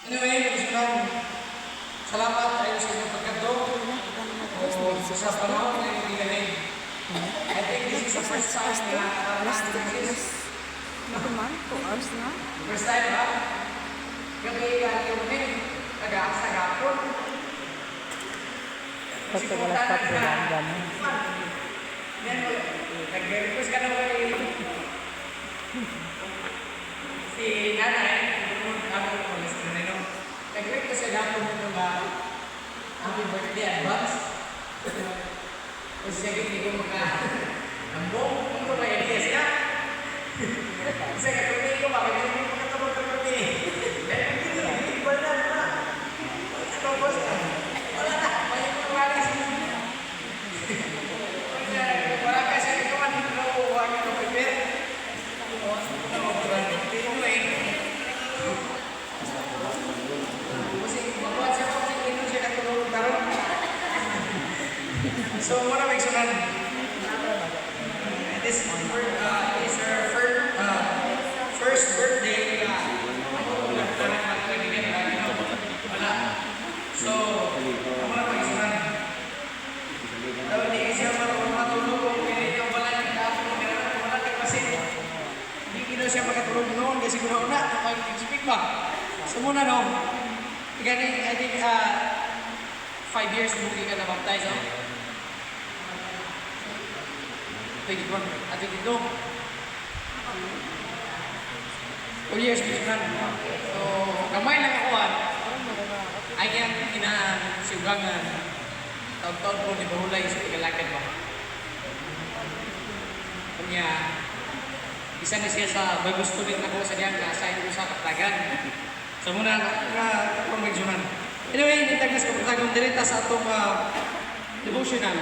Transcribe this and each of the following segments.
Anyway, Islam, salamat tayo sa inyong pagkanto o sa panahon na yung igaling. I think this is the first time na first time ha? Gabi yung nag-aas na gapon. Porque wala pa po lang ganun. Nag-request ka na ba si nanay, nag-request sa gapon nito ba happy birthday advance. Kasi hindi ko ambong, kung ko may ideas ka. Kasi katulad ko, bakit hindi ko makatapos ka birthday? Dahil hindi ko na na. Tapos, wala na, may kumalis. Wala kasi ito man, huwag nyo prepare. Kasi mabuhat siya kung sino siya katulog tarong. So, muna may sunan. This is her first birthday. So, muna may sunan. Daw hindi siya matulog kung pinili ang balay ng kapon. Wala kasi hindi kino siya makatulog noon kasi kung una, nakag-speak ba? So, muna no. Ganing, I think, 5 years hindi ka na-baptize, no? 21 at 22. 2 years before. So, gamay lang ako ay kaya kinasiugangan. Taon-taon po di bahulay sa tigalakad ba? Kanya, isa na siya sa Bible student ako sa diyan na sa inyo sa kaptagan. So muna na kung magsunan. Anyway, nitagnas ko kaptagan direta sa atong devotional.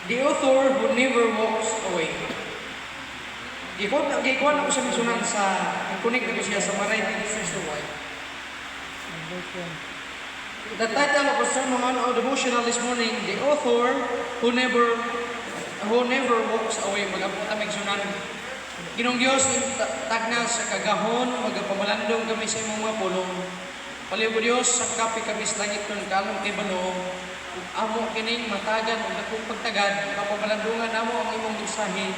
The author who never walks away. Gikuhan ako sa misunan sa connect ko siya sa Maray Sister White. The title of our sermon or devotional this morning, the author who never walks away. Mag-abot na misunan. Ginong Diyos, tagna sa kagahon, magpamalandong kami sa imong mga pulong. Paliw Diyos, sa kapi kami sa langit nun, kalong kay Balo, amo kining matagan o dakong pagtagad, kapamalandungan amo ang imong mensahe,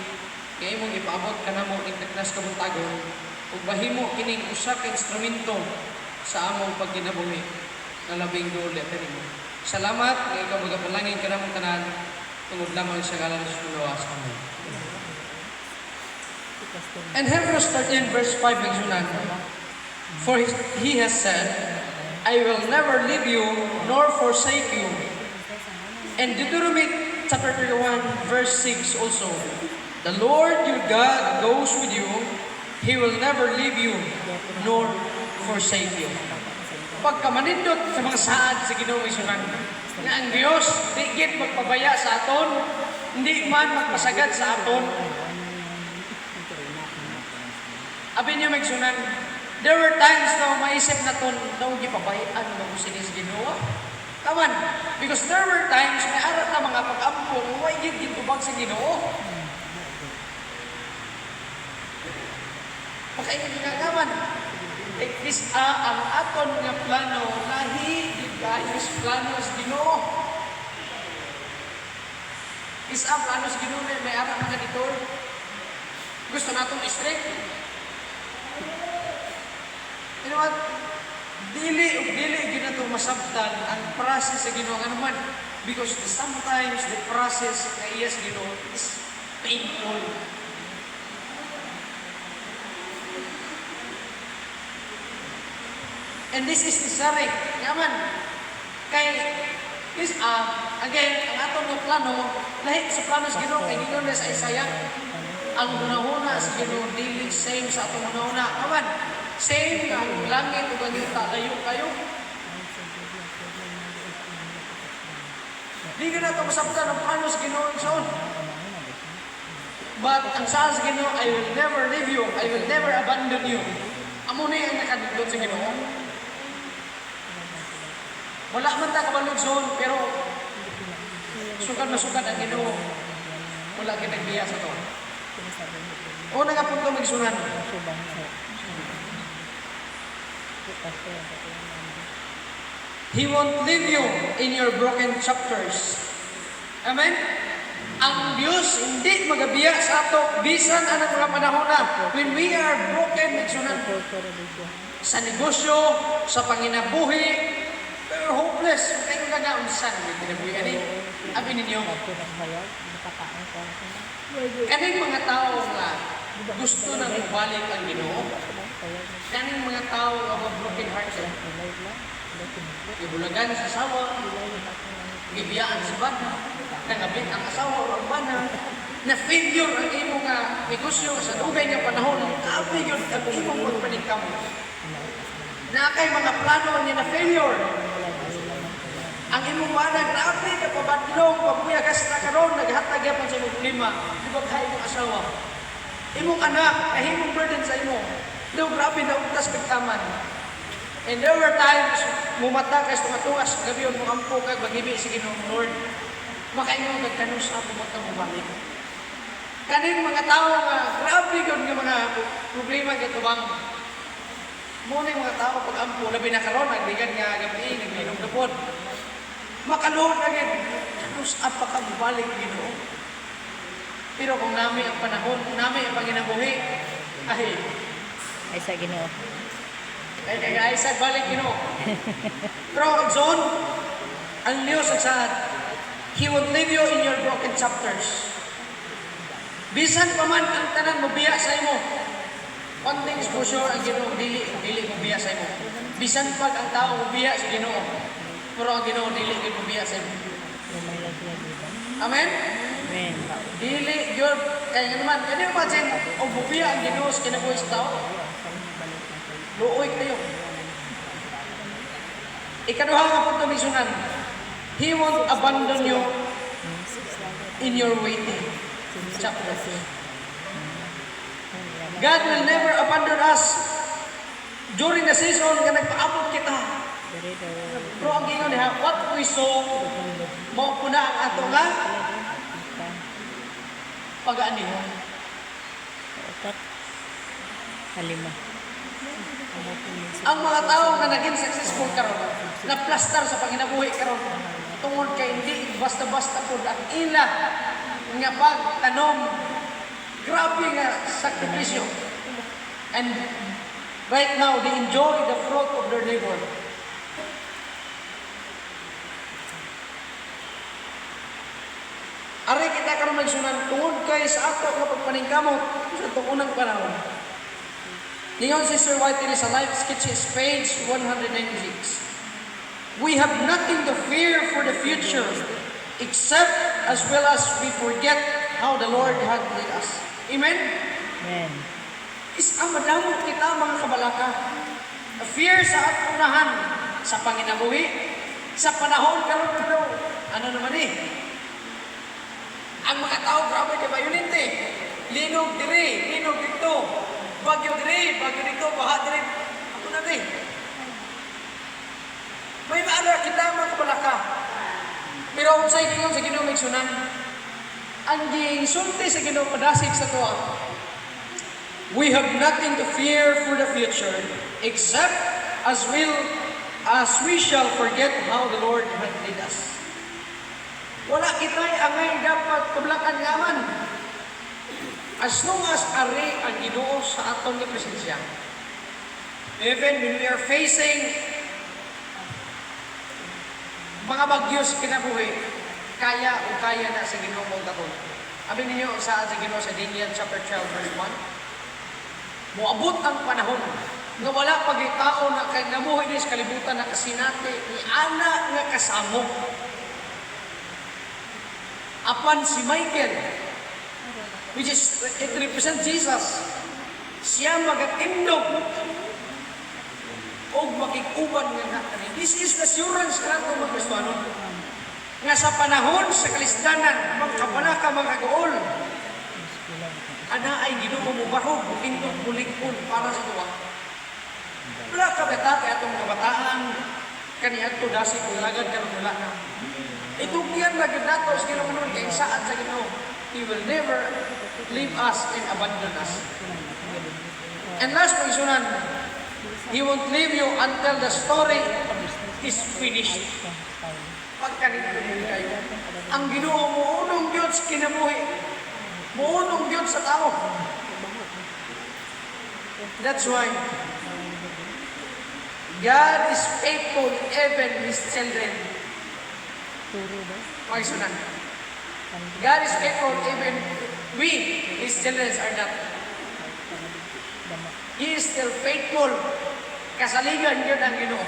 kaya imong ipaabot ka namo ning tagnas kabuntagon, ug bahimo kining usa ka instrumento sa among pagkinabuhi nga labing duli kanimo. Salamat nga ikaw magapalangin ka namong tanan tungod lamang sa ngalan ni Jesus. Amen. And Hebrews 13 verse 5 nagsunan, for he has said, I will never leave you nor forsake you. And Deuteronomy chapter 31 verse 6 also, the Lord your God goes with you, He will never leave you nor forsake you. Pagkamanindot sa mga saad sa Ginoo isunan, na ang Dios di gid magpabaya sa aton, hindi man magpasagad sa aton. Abi niyo magsunan, there were times na maisip naton daw gipabayaan mo ko sinis Ginoo. Kaman, because there were times may arat na mga pag-ampo why gid gitubag sa Ginoo. Pagkain ginagaman. Like this ang aton nga plano lahi gid kayos plano sa Ginoo. Is ang plano sa Ginoo may arat mga dito. Gusto natong strict. You know what? Dili gid nato masabtan ang process sa Ginoo nga naman because sometimes the process na iya sa Ginoo is painful. And this is necessary. Naman kay this again ang atong nga plano lahi sa plano sa Ginoo kay Ginoo sa Isaiah ang hunahuna sa Ginoo dili same sa atong hunahuna. Naman same nga langit ug ang yuta layo kayo. Di ka na ito masabtan ang plano sa Ginoo igsoon. But ang sa Ginoo, I will never leave you, I will never abandon you. Amo na yung nakadudlot sa Ginoo. Wala man ta kabalog zone, pero sukad na sukad ang Ginoo. Wala kinagbiya sa to. O nga punto magsunan. He won't leave you in your broken chapters. Amen? Ang Diyos hindi magabiya sa ato bisan anang mga panahon na when we are broken nagsunan sa negosyo, sa panginabuhi, we're hopeless. Kayo nga nga unsan may kinabuhi ani. Abi ninyo, kaning mga tao nga gusto nang mabalik ang Ginoo. Kaning mga tao nga broken hearted. Ibulagan sa asawa, ibiyaan sa bana, nangabit ang asawa o ang bana, na failure ang imong negosyo sa dugay nga panahon, abi yun ang imong magpanikam. Na kay mga plano niya na failure. Ang imong bana, grabe ka pabadlong, pabuyagas na karon, naghatag yapon sa imong problema, di ba ka imong asawa? Imong anak, kahimong burden sa imo. Daw grabe na utas kagtaman. And there were times, mumata ka sa matuas, gabi yun, muampo ka, magibi si Ginoong Lord. Makaingaw kagkanus ako magkamubalik. Kaning mga tao nga, grabe yun nga mga problema kay tubang. Muna yung mga tao pag ampo, labi na karon, nagbigan nga gabi, nagbinom gapon. Makaluhod na yun, kanus apa ka mubalik Ginoo. Pero kung nami ang panahon, kung nami ang panginabuhi, Ay sa Ginoo. ay guys, balik Ginoo. Pero John, ang Diyos nagsaad, He will leave you in your broken chapters. Bisan pa man ang tanan mabiya sa imo. One thing is for sure, ang Ginoo dili mabiya sa imo. Bisan pag ang tao mabiya sa Ginoo, pero ang Ginoo dili mabiya sa imo. Amen? Amen. Dili yun. Kaya naman, kaya imagine, o mabiya ang Ginoo sa kinabuhi sa tao. Luoy kayo. Ikaduha nga punto ni Sunan, He won't abandon you in your waiting. Chapter 2. God will never abandon us during the season nga nagpaabot kita. Pero ang gingon niya, what we sow, mo po na ang ato nga pag-aanihon. Halima. Ang mga tao nga naging successful karon, na plastar sa panginabuhi karon, tungod kay hindi basta-basta po ang ila nga pagtanom, grabe nga sakripisyo. And right now, they enjoy the fruit of their labor. Ari kita karon magsunan tungod kay sa ato nga pagpaningkamot sa tuunang panahon. Ngayon, Sister White, sa Life Sketches, page 196. We have nothing to fear for the future, except as well as we forget how the Lord had led us. Amen? Amen. Ang madamot kita, mga kabalaka. Fear sa atunahan, sa panginabuhi, sa panahon karon karon. Ano naman Ang mga tao, grabe, di ba yun linog diri, linog dito. Bagyo diri, bagyo dito, baha diri. Ako na may maala kita mga kabalaka. Pero kung sa'yo gingon sa Ginoo migsunan, ang sulti sa Ginoo padasig sa tuwa. We have nothing to fear for the future, except as we shall forget how the Lord had led us. Wala kita'y angay dapat kablakan ngaman. As long as ari ang Ginoo sa aton nga presensya. Even when we are facing mga bagyos kinabuhi, kaya na sa Ginoo mong taton. Abi ninyo sa Ginoo sa Daniel chapter 12 verse 1. Moabot ang panahon nga wala pagitao na kay namuhi ni sa kalibutan na kasinati ni ana nga kasamo. Apan si Michael, which is, it represents Jesus. Siya magatindog o makikuban nga natin. This is the assurance ka natin mga Kristiyano. Nga sa panahon sa kalisdanan, magkapanaka, magkagool, ana ay Ginoo mo bahog, pindot mulikon para sa tuwa. Wala ka bata kay atong kabataan, kanihan to dasi kung lagad ka wala na. Itugyan na ginato sa Ginoo nun, kaya saan sa Ginoo. He will never leave us and abandon us. And last pagsunan, He won't leave you until the story is finished. Pagkanigulin kayo. Ang Ginoo mo unong Dios sa kinabuhi. Muunong Dios sa tao. That's why God is faithful even His children. Pagsunan. God is faithful even we, His children, are not. He is still faithful. Kasaligan yun ang Ginoo.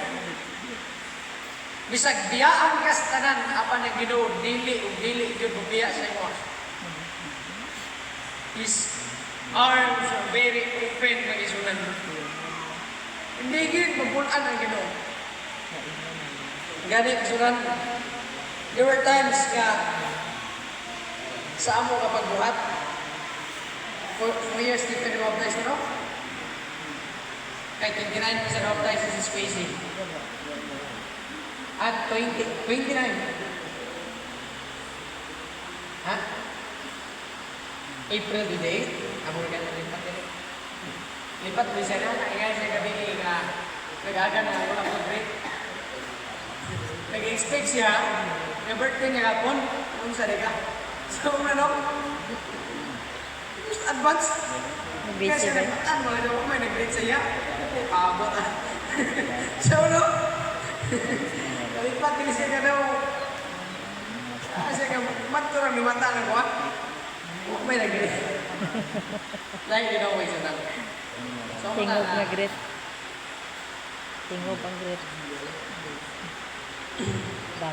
Bisag biyaan kas tanan apan ang Ginoo dili yun biya sa imo. His arms are very open nga isunan. Hindi gid mabulan ang Ginoo. Gani isunan. There were times nga sa amo kapag buhat. For years dito ni baptize no? Kay 29% baptize is crazy. At 29. Ha? April the date. Amo ka na lipat din. Lipat mo siya na. Kaya siya gabi nga nag-aga na wala ko break. Nag-expect siya na birthday niya kapon. Kung sa ka. So, ano? Just advance. Kaya siya nagpatan mo. Ano may nag-greet siya. Pabot ah. So, ano? Lipat din siya daw. Siya ka, maturang lumata na ko ah. May nag-greet. Dahil din ako isa lang. So, Tingog na grit. Tingog ang grit.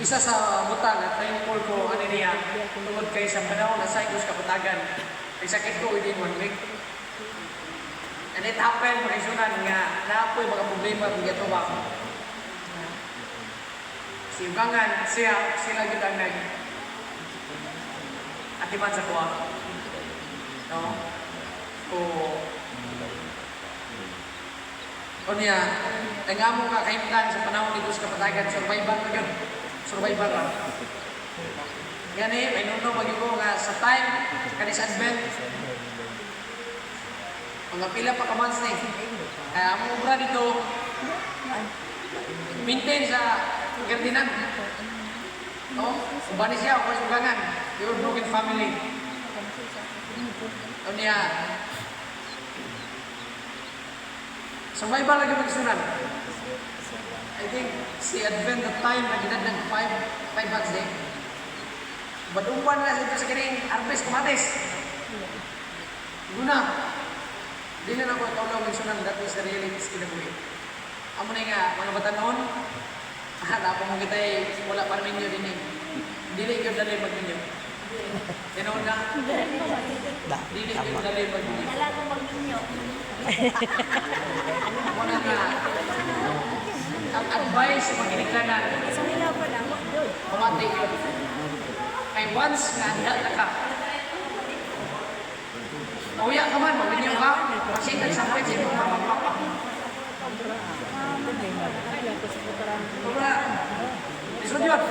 Isa sa butang at thankful ko ano niya tungod kay sa panahon na sa Igos Kapatagan. Ay sakit ko within 1 week. And it happened, makisunan nga naapoy mga problema bigat ko ba. Si Ugangan, sila gid ang nag atiman sa kuha. No? O niya, nangamo ka kaimtan sa panahon ni Igos Kapatagan, survival mo yun. Survival ra. Gani, may nuno mag-ibo nga sa time, kanis advent, mga pila pa ka months na eh. Kaya ang ubra dito, maintain sa gardinan. No? Ubani siya, o kasugangan. Your broken family. O niya, survival lagi magsunan. I think si Advent that time na ginad ng 5 months din. But umpan na ito sa kining harvest kamatis. Guna. Di na ako tawlaw magsunan, that is the reality kinabuhi. Amo na nga, mga batanon, napo mo kita wala pa namin yun din eh. Dili ka dali mag-minyo. Tinoon na? Dili ka dali mag-minyo. Wala akong mag-inyo. Muna nga, ang advice sa maginiglanan, Sa nila pa lang. pumati yun. Kay once nga, handa na ka. Mauya ka man, maginyo ka, masikag sa pwede mo mapapapa. Wala. Isod yun.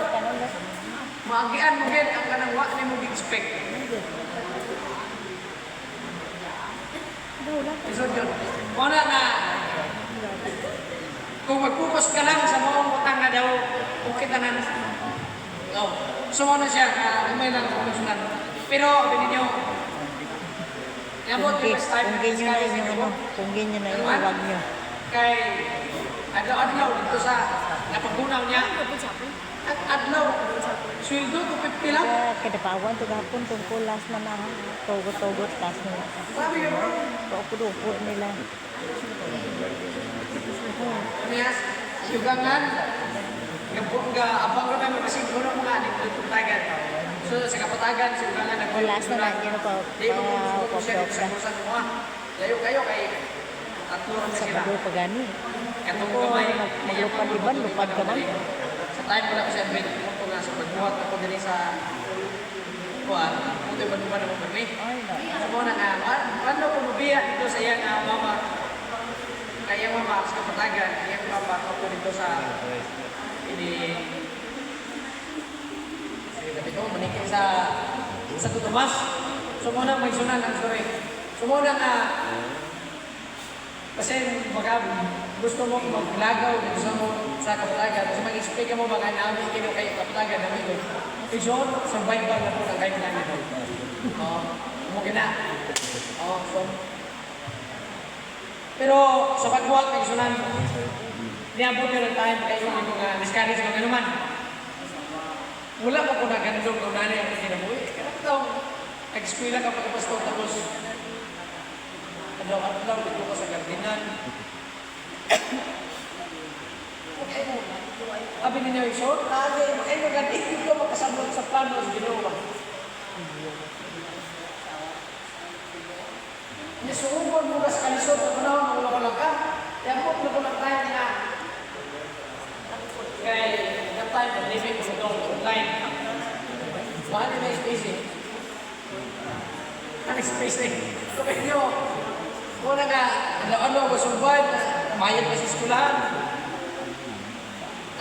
Maagian mo gid ang kanang wa ni mo gi-expect. Isod yun. Muna nga, kung mag-focus ka lang sa mga utang na daw, okay tanan. No. Sumo na siya, umay lang kumusunan. Pero, abin ninyo, yabot yung first time Kung ganyan na inyo, kung ganyan na inyo, huwag nyo. Kay, adlaw dito sa napagbunaw niya. At adlaw, sweldo ko 50 lang. Kadapawan, tugapon, tungkol last na na, tugot-tugot, last na. Sabi yun, bro. Paupod-upod nila. Niyas, yugangan, abang ko namin kasi gano'n mga nagtutagan. So, sa kapatagan, si yugangan Last na na, yun pa, Di mo kung siya dito sa pa-upload kursan mo. Layo kayo kay tatlo na sa sila. pagod pagani. Katong Oo, gamay. maglupad-iban, lupad ka man. Sa time ko lang ko siya admit, ko nga sa pagbuhat ako din sa kuwan. Kung ito'y manuman ako kami. Ay, na. Sa mga nga, paano ko mabiya dito sa iyang mama? Kaya mama sa kapatagan, iyang mama ako dito sa ini dito manikin sa tutumas. So muna may sunan ang story. So muna nga Kasi baka gusto mo maglagaw dito sa kapatagan, kasi mag-explain ka mo baka namin kayo kayo kapatagan namin ko. Iyon, survival na po ng kahit namin ko. Mo gina. So, pero sa pagbuhat ng sunan, niabot na ng time kayo yung mga discourage mga ganuman. Wala pa po na ganun kung nani ang kinabuhi. Kaya ito, nag-eskwela ka pagkapastor tapos adlaw dito ka sa gardinan. Okay mo. Abi ninyo iso, ay magandang ko makasamot sa plano sa Ginoo. Nisuubon mo sa kalisod sa panahon ng wala ka. Kaya po na tayo na kay that time of living sa online. Mahal na space eh. Ano space eh? So kayo nyo, muna nga, ano, survive, mayad pa sa eskulahan.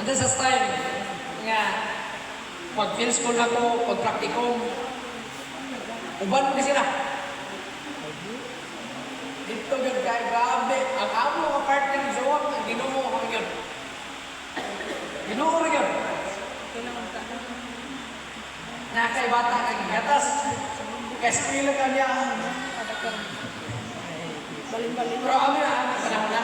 And then sa time, nga, pag-film school ako, pag-practicum, uban mo kasi na. Dito yun, kaya grabe. Ang amo mga partner ng Zawak, ang Ginoo ko yun. Ginoo ko yun. Nakay bata kang gatas. Kaya sa pila ka niya. Baling-baling. Pero kami na, ang panahon na.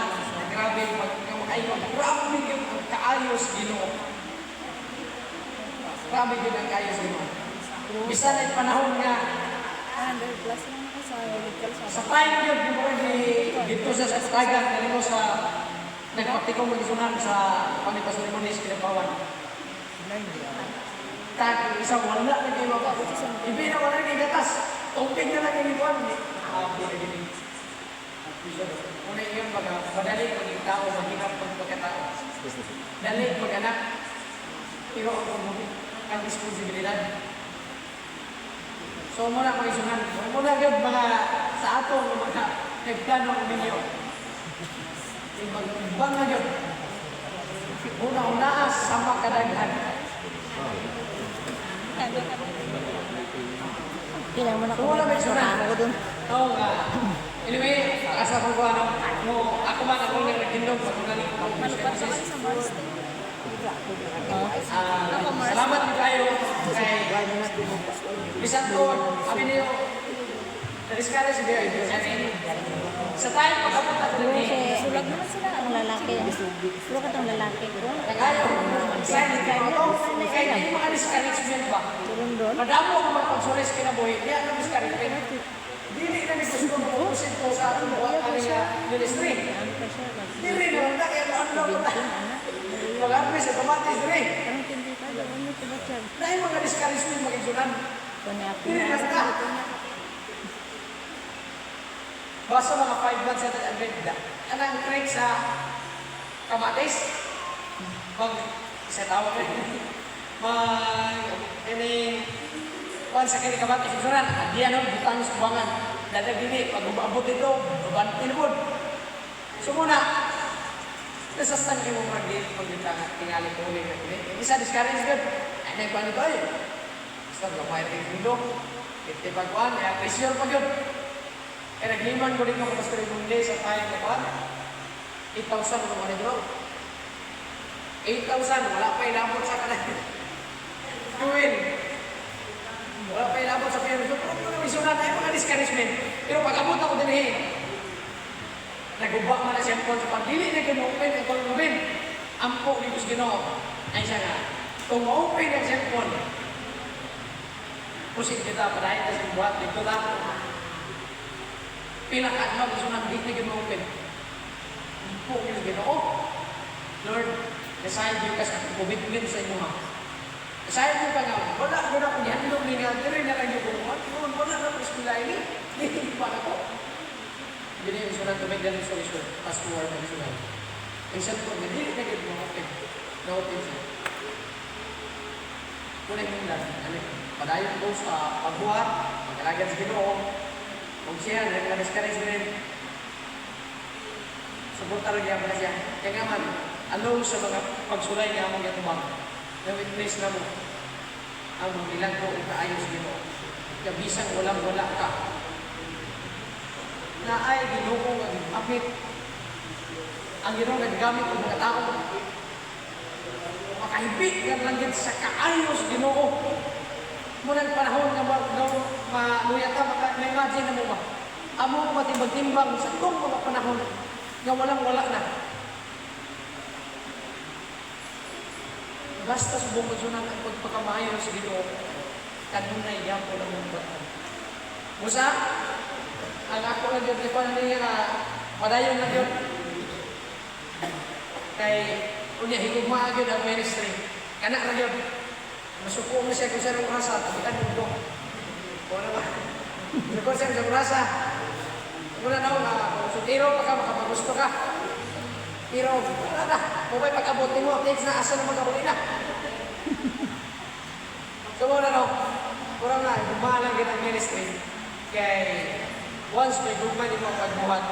Grabe, mag-ayos. Grabe yung kaayos Ginoo. Grabe yun ang kaayos Ginoo. Bisa na yung panahon nga. 100 plus lang ako sa medical Sa time yun, di ba dito sa Tagan, dali mo sa nagpaptikong magsunan sa Panipasolimonis, Kinapawan. Tag, isang wala na kayo mga ibi na wala kayo gatas. Tungpig na lang kayo ibuan. Una yun, madali maging tao, maghirap pagkatao. Dali mag-anak. Pero ang responsibilidad. So muna mga isunan, muna agad mga sa ato mga nagplano ng ninyo. Ibang agad. Una-unaas sama kadaghan. Kailangan mo na So wala may isunan. ako dun. Oo nga. Anyway, asa ko ano, ako man ako nga nagtindog sa mga salamat din kayo kay bisan ko, kami niyo na-discourage niyo sa tayo pagkapunta ko din Sulag naman sila ang lalaki. Sulag ka tong lalaki ko. nag-ayaw excited kayo kaya hindi maka-discouragement ba? Turun doon. Madamo ko mag-consulis kinabuhi, hindi ako discouragement. Dili na gusto mo pupusin ko sa ating buwan kanina ministry. Dili na lang kaya ano ko na. Mag-arpi sa kamatis dili. Parang hindi ka daw ano ko ba siya? Dahil mga discouragement mag-igsunan. Kung ako Dili na ka. Basta mga 5 months at agad. Anang create sa kamatis. Isa tawag rin. Kuan sa kini kamatis igsunan. Diyan ang butang sa buwangan. Dadag dili pag umabot ito, uban tinubod. So muna, nasastan kayo mong raglit pag tingali ko ulit na ulit. Isa discourage good. Ay, may kuhan ito ay. Basta gamay rin yung mundo. Iti pagkuhan, kaya pressure pag yun. Kaya nagliman ko rin ako Pastor Ibundi sa tayo na kuhan. 8,000 ang mga nito. 8,000, wala pa ilabot sa kanay. Gawin. Wala pa ilabot sa pero. So, kung isunan tayo mga discouragement. Pero pag abot ako din nagubak man na siya sa pagdili na gino-open ang pag-open. Ampo ni Diyos Ginoo. Ay siya nga. Kung ma-open ang cellphone, pusin kita pa dahil kasi buhat dito lang. Pinaka-adlaw gusto nang di na gino-open. Ampo ni Diyos Ginoo. Lord, nasahin niyo kasi ang COVID-19 sa inyo ha. Nasahin niyo ka nga, wala ko niyan, hindi nga, pero na lang yung buwan. Wala na ko eskwela ini. Hindi pa ako. Jadi yung sunan to make the solution as to work ang sunan. Ang sabi ko, hindi na gano'n na-open. Na-open siya. Kung yung lang, padayon ko sa pagbuhat, mag-alagan sa Ginoo, kung siya, nag-discourage rin. Suporta rin niya pala siya. Kaya nga man, along sa mga pagsulay niya mong yatubang, na-witness na mo, ang mga ilang ko, ikaayos Ginoo. Kaya bisang walang-wala ka, na ay ginoo nga apit ang Ginoo nagagamit ng mga tao. Makahibik ng langit sa kaayos Ginoo. Munang panahon nga maluya ka, ma-imagine na mo ba? Amo matimbang-timbang sa itong mga panahon nga walang-wala na. Basta sa buong kasunan ang pagpakamayo sa Ginoo, kanunay yapo ng mga batan. Musa, ang ako na yun, di pa na niya padayon na yun. Kay, unya, higugma agad ang ministry. Kanak na yun. Masuko mo siya kung siya ng rasa, tabitan mo doon. Kung ano ba? Kung siya ng rasa, muna daw na, kung sutiro pa ka, makapagusto ka. Pero, wala na. Kung may pag-abutin mo, updates na, asa na mag-abuli na. So, muna daw, kurang na, gumalang kita ang ministry. Kay, once may gugma din mo ang pagbuhat,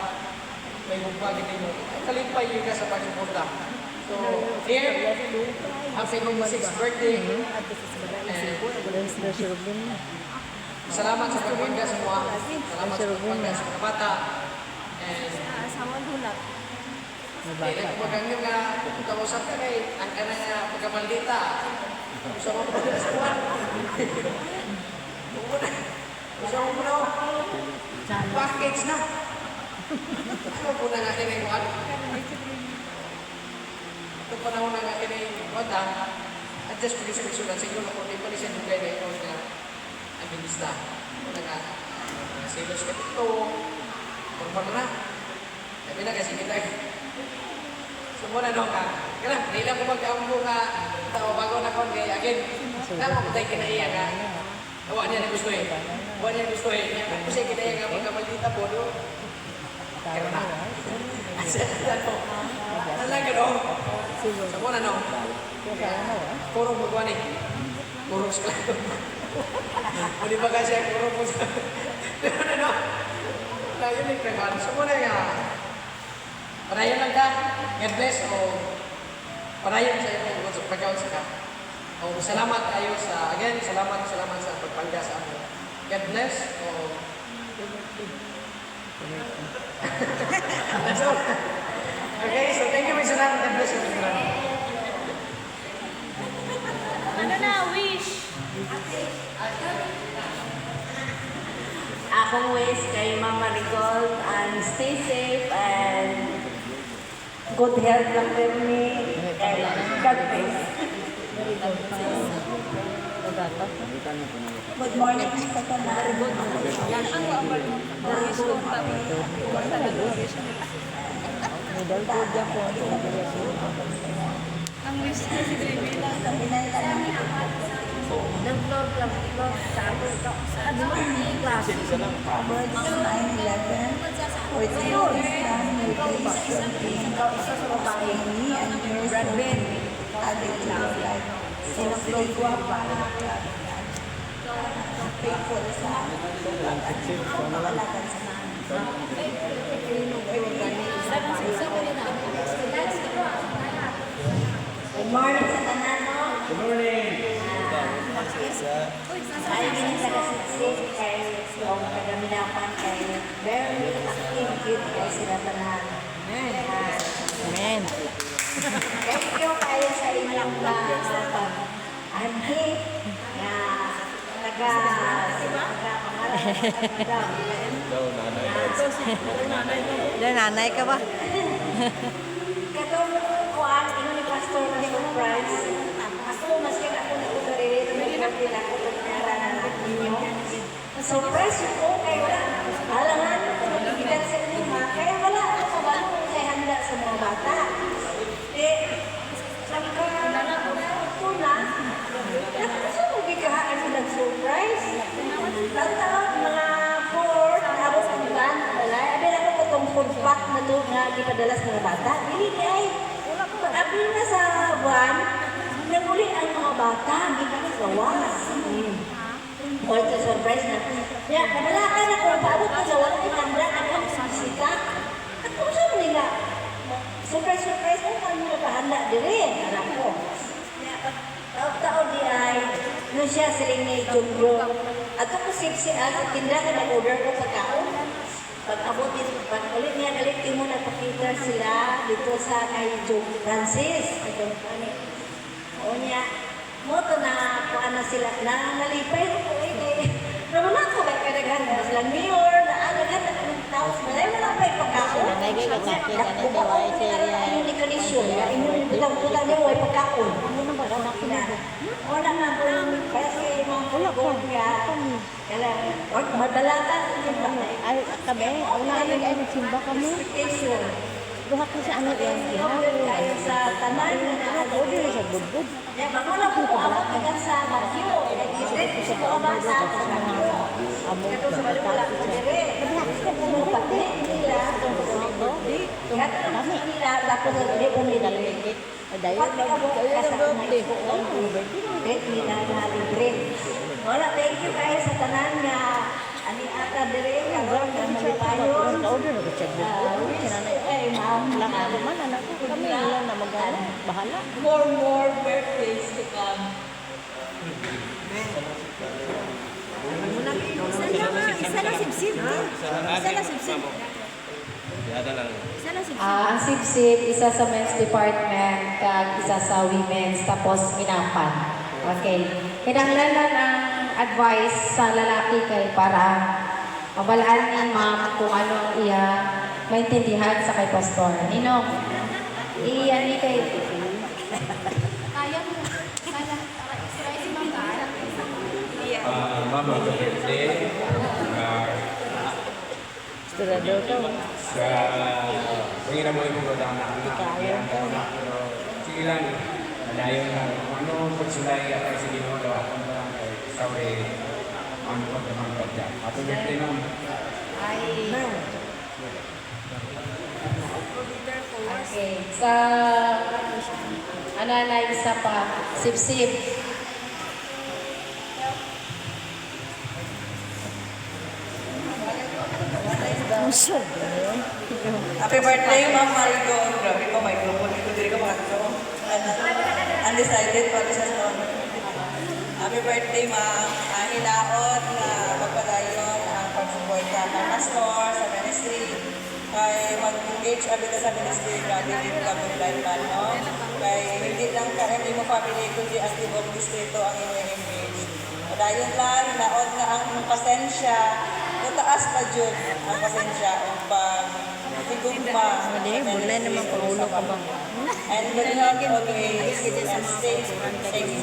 may gugma din mo, kalipay yun ka sa pagsuporta. So, here, happy 26th birthday. Salamat sa pagpangga sa mga. Salamat sa pagpangga sa mga bata. And, hindi na kumagangyo nga, kausap ka kay, ang ka na nga pagkamaldita. Gusto mo pa sa buwan. Gusto mo na package na. Ano po na natin ay buwan? Ito panahon na natin ay buwan, adjust po sa kasulat. Siguro po, di pa rin siya dugay na ito na administra. Muna nga, silos ka ito, formal na. Sabi na kasi kita muna nung kaya hindi lang ko mag-ambo nga tao bago na kon kay again na mo tay kinaiya nga awa niya gusto eh awa niya gusto eh kasi kinaiya nga pagkamaldita po do kaya na talaga no sa muna no puro bugwan eh puro sklado hindi ba kasi puro po pero no na yun yung preman sa muna nga padayon lang ka, God bless, o padayon sa iyo sa pagkaunsa ka. O salamat tayo sa, again, salamat sa pagpangga sa amin. God bless, o... That's all. Okay, so thank you, Mr. God bless you, Mr. Ano na, wish? Akong wish kay Mama Nicole and stay safe and good health lang kami and God bless. Good morning sa tanan. Ang wish niya si Gravy lang. Nag-vlog sa ako ito. Sa ano ni class? About 9/11. With you, ikaw isa sa babae ni and yours Brad Ben. Adik lang. Sinupload ko pa. Faithful sa pangalakan sa Good morning sa tanan mo. Good morning. Ay, ganun sa kasitsik kay yung kagaminapan kay very active cute kay sila tanan. Amen. Thank you kayo sa inyong pag-anhi na Dan nanay ka ba? Katong kuan, ini pastor na surprise. Ako, maski ako na ito rin, nagpapil ako ng naranan ninyo. Surprise ko, kaya wala. Halangan, mabigilan sa inyo ha. Kaya wala ako sa bago kaya handa sa mga bata. Ako na, gusto mo bigahaan sa nag-surprise. Taon, mga 4, tapos ang ban, balay. Abi na ko itong food pack na ito nga ipadalas mga bata. Dili kay, abi na sa buwan, naguli ang mga bata, hindi ka gawas. Or to surprise na. Kaya, kamalakan ako, paabot ko sa wala yung handa, ang bisita. At kung saan nila, surprise, ano kami nakahanda din, alam ko. Taon di ay, nung siya siling ni Jumbo, at ako sipsi sa tindahan, nag-order ko pagkaon. pag-abot pag ulit niya galit mo nagpakita sila dito sa kay Joe Francis. O niya, mo to na kuha na sila na nalipay ko eh. Pero na ko kay kadaghan na sila mayor na agad na ng tao sa malay wala pa pagkaon. Ayun ni kanisyon, ayun butang-butang niya way pagkaon. Wala na ko kasi mga pulagod niya. Kaya madalatan Ay, kami, una ay nagsimba kami. expectation. Duha ko sa ano yan. Kayo sa tanan na Order sa budbud. ya, bago na po abot hanggang sa Baguio. Nag-isip ko abot sa Baguio. Ito sa wala ko dire. Pati nila kaya kami nila tapos hindi po nila libre. Dayon Pati abot sa birthday ko. nila na libre. Wala, thank you guys sa tanan nga ani ata dire karon nga malipayon. Order na ko siya budbud. Ay, ma'am. Lakad man anak ko kami lang na magana. Bahala. More birthdays to come. Isa na sibsib. Isa na sibsib. Isa na sibsib. Ang sip-sip, isa sa men's department, kag isa sa women's, tapos minapan. Okay. Kinahanglan ang advice sa lalaki kay para mabalaan ni ma'am kung ano ang iya maintindihan sa kay pastor. Ninong, iyan ni kay Kaya mo. Kala. Try si Mama. Mama, birthday. Estudyador ka. Sa pangina mo yung mga dana pero sige lang, madayon lang. Ano pagsulay at sa Ginoo daw akong barangay sa way ang pagdamang kadya. Happy birthday ma'am. okay. Sa ananay isa pa, sip-sip. Usog. Happy birthday, Ma'am Marigo. Grabe ko, microphone dito. Diri ko makakito. Undecided pa sa noon. Happy birthday, Ma'am. Hinaot na magpadayon ang pagsuporta ng pastor sa ministry. Kay mag-engage abi ka sa ministry, grabe din ka mo life man, no? Kay hindi lang ka hindi mo family, kundi ang tibok distrito ang i-engage. Padayon lang, hinaot na ang pasensya. Taas pa dyan ang pasensya upang tigugma. Hindi, bulay naman kung ulo ka ba? And good luck always and stay safe.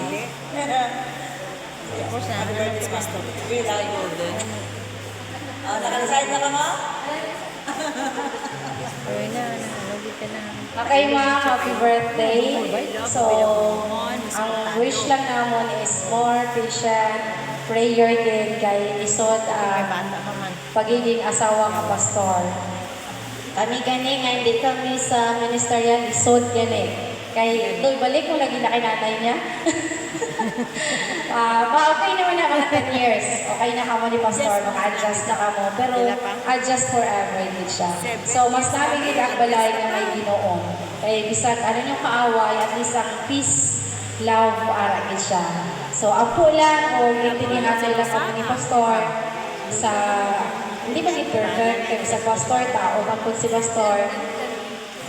Tapos na, Happy birthday, Pastor. We love you din. Nakalisign na ka mo? Ay na, nalagi ka na. Okay ma'am, happy birthday. So, ang wish lang namon is more patient, prayer din kay isod May ang bata pa man. pagiging asawa nga pastor. Kami gani nga hindi kami sa ministerial isod gani. Kay doy balik mo lagi na kay nanay niya. Okay naman na mga 10 years. Okay na kamo ni pastor, maka-adjust na kamo. Pero adjust forever din siya. So mas namin balay nga may Ginoo. Kay bisag ano yung kaaway at least ang peace, love para gid siya. So ako lang o intindihan nila kami ni pastor sa hindi man gid perfect kay sa pastor tao man kun si pastor.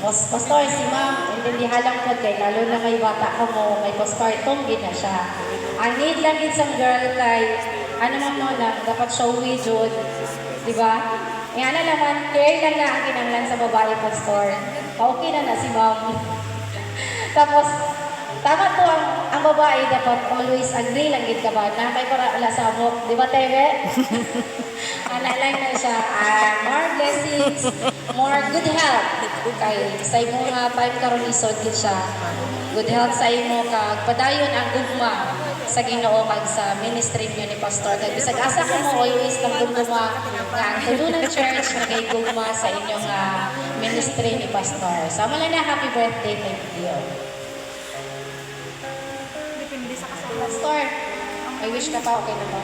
Mas pastor si ma'am, intindihan lang po kay lalo na may bata ka mo, may pastor gid na siya. Ang need lang gid sang girl kay ano man mo na dapat showy jud, di ba? Nga na naman, care lang na ang kinanglan sa babae pastor. Okay na si ma'am. Tapos, tama to ang babae dapat always agree lang gid ka ba na kay para ala sa mo, di ba Teve? Lang na siya, more blessings, more good health. Kay sa imo nga time karon isod gid siya. Good health sa imo kag padayon ang gugma sa Ginoo kag sa ministry niyo ni pastor. Kag bisag asa ka mo always lang gugma nga ang tulungan church nga kay gugma sa inyong ministry ni pastor. Sama lang na happy birthday kay Dio. Depende sa kasama. Pastor, may wish ka pa, okay na ba?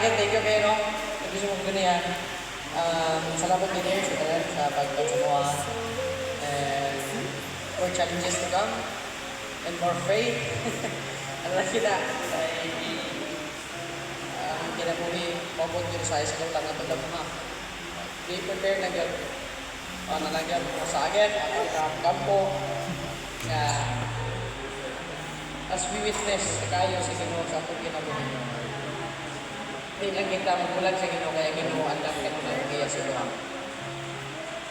Thank you kayo, no? Gusto mo ko niyan. Salamat din yun sa tanan sa pagkatsamuha. And more challenges to come. And more faith. Ang laki na. kinabuhi, mabot yun sa isa kong tangat ng mga. Di-prepare na yun. Nalagyan mo sa agad, ang kampo, na as we witness, kayo sa Ginoo sa atong kinabuhi. Hindi lang kita magbulag sa Ginoo, kaya Ginoo andam ka nung nagkaya sa Ginoo.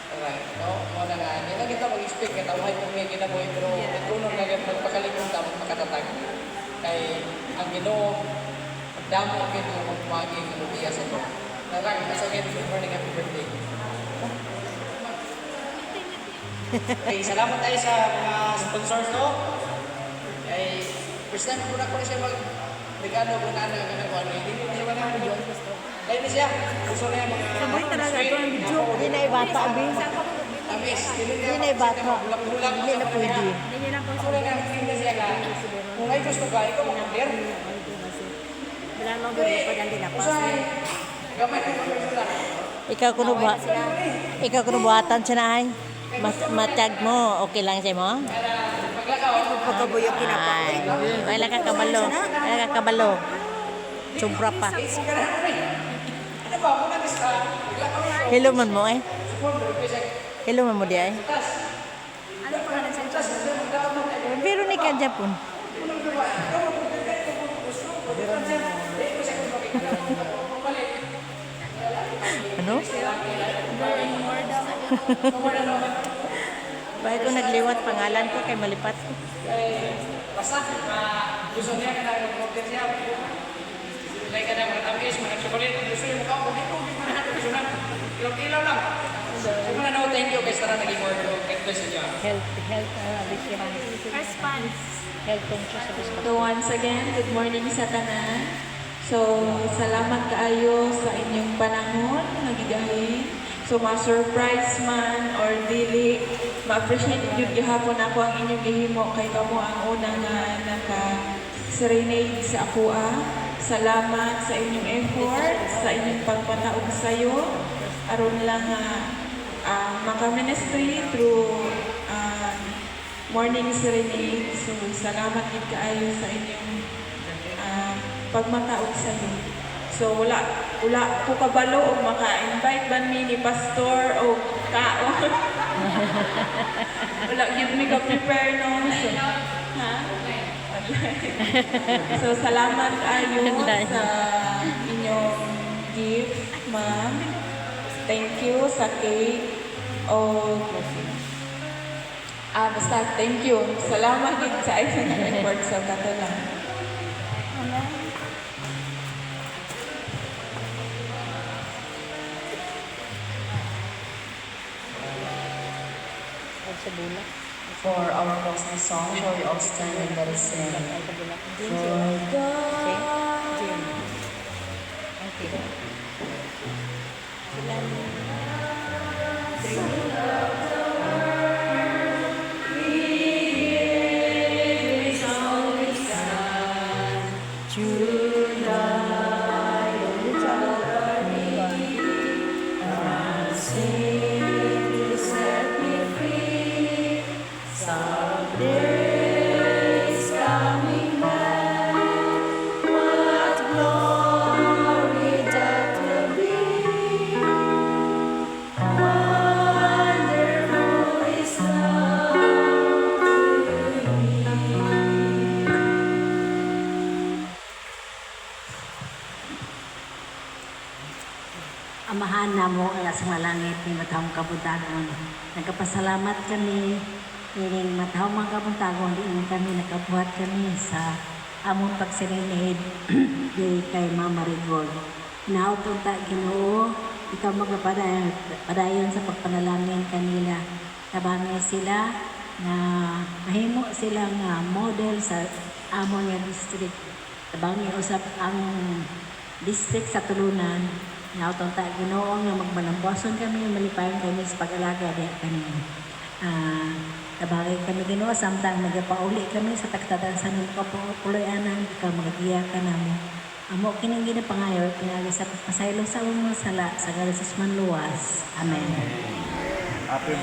Alright, no? Muna nga, hindi lang kita mag-expect, kita may kung may kinabuhi, pero itunong na yan, magpakalikong ka, magpakatatag. Kay ang Ginoo, damo ang Ginoo, magpumagi ang Ginoo sa Ginoo. Narang, as again, good morning, happy birthday. Okay, salamat tayo sa mga sponsors to. Ay, first time ko na siya mag-regalo ko na ano, hindi mo siya manalo. Kaya ni siya, gusto na yung mga Sabay talaga ito ang video. Hindi na ibata, Abi. tamis. Hindi na ibata. Bulak-bulak Hindi na pwede. Ako lang ang na siya ka. Kung ay gusto ka, ikaw mag-order. Wala nang doon pa dyan din Usay, gamay ko mag-order. Ikaw kuno buhatan siya na ay. Matag mo, okay lang siya mo? Pagkabuyok kinapa. Ay, wala ka kabalo. Wala ka kabalo. Sobra pa. Ano ba, kung nabis ka, Hello man mo eh. Hello man mo di ay. Ano pa nga nagsalita? Veronica Japon. Ano? Bakit ko nagliwat pangalan ko kay malipat ko. basta, gusto niya ka na mag-order siya. Like ka na mga tamis, mga chocolate, kung gusto yung mukha ko, dito, hindi mo na gusto na. Ilaw-ilaw lang. So, muna no, thank you, kay Sarah naging order. God bless you. Health, First fans. health conscious sa gusto. So once again, good morning sa tanan. So salamat kaayo sa inyong panahon nagigahin. So ma-surprise man or dili, ma-appreciate jud gihapon ako ang inyong gihimo kay kamo ang una nga naka-serenade sa akoa. Salamat sa inyong effort, sa inyong pagpataog sayo aron lang maka-ministry through morning serenade. So, salamat gid kaayo sa inyong pagmataog sa iyo. So, wala ko kabalo og maka-invite ban mi ni pastor o kaon. Wala gid mi ka prepare no. So, ha? So, salamat kaayo sa inyong gift, ma'am. Thank you sa cake. Basta, thank you. Salamat din sa inyong effort sa katalang. Sa bulak. For our closing song, shall we all stand and let us sing? For God. Okay. Amahan na mo ang sa langit ni matawang kabuntagon. Nagkapasalamat kami nining matawang mga kabuntagon din kami nakabuhat kami sa among pagserenade di kay Mama Rigor. Nautong ta Ginoo, ikaw magpadayon sa pagpanalangin kanila. Tabangay sila na mahimo silang model sa among nga district. Tabangay usap ang district sa tulunan. Nautong ta Ginoo nga magmanambuason kami, malipayon kami sa pag-alaga diha kanina. Tabagay kami Ginoo samtang nagapauli kami sa tagtadan sa nimo kapuloy-anan, ikaw magagiya ka namo. Amo kining ginapangayo pinagi sa pasaylo sa among sala sa Galas Manluwas. Amen. Happy birthday.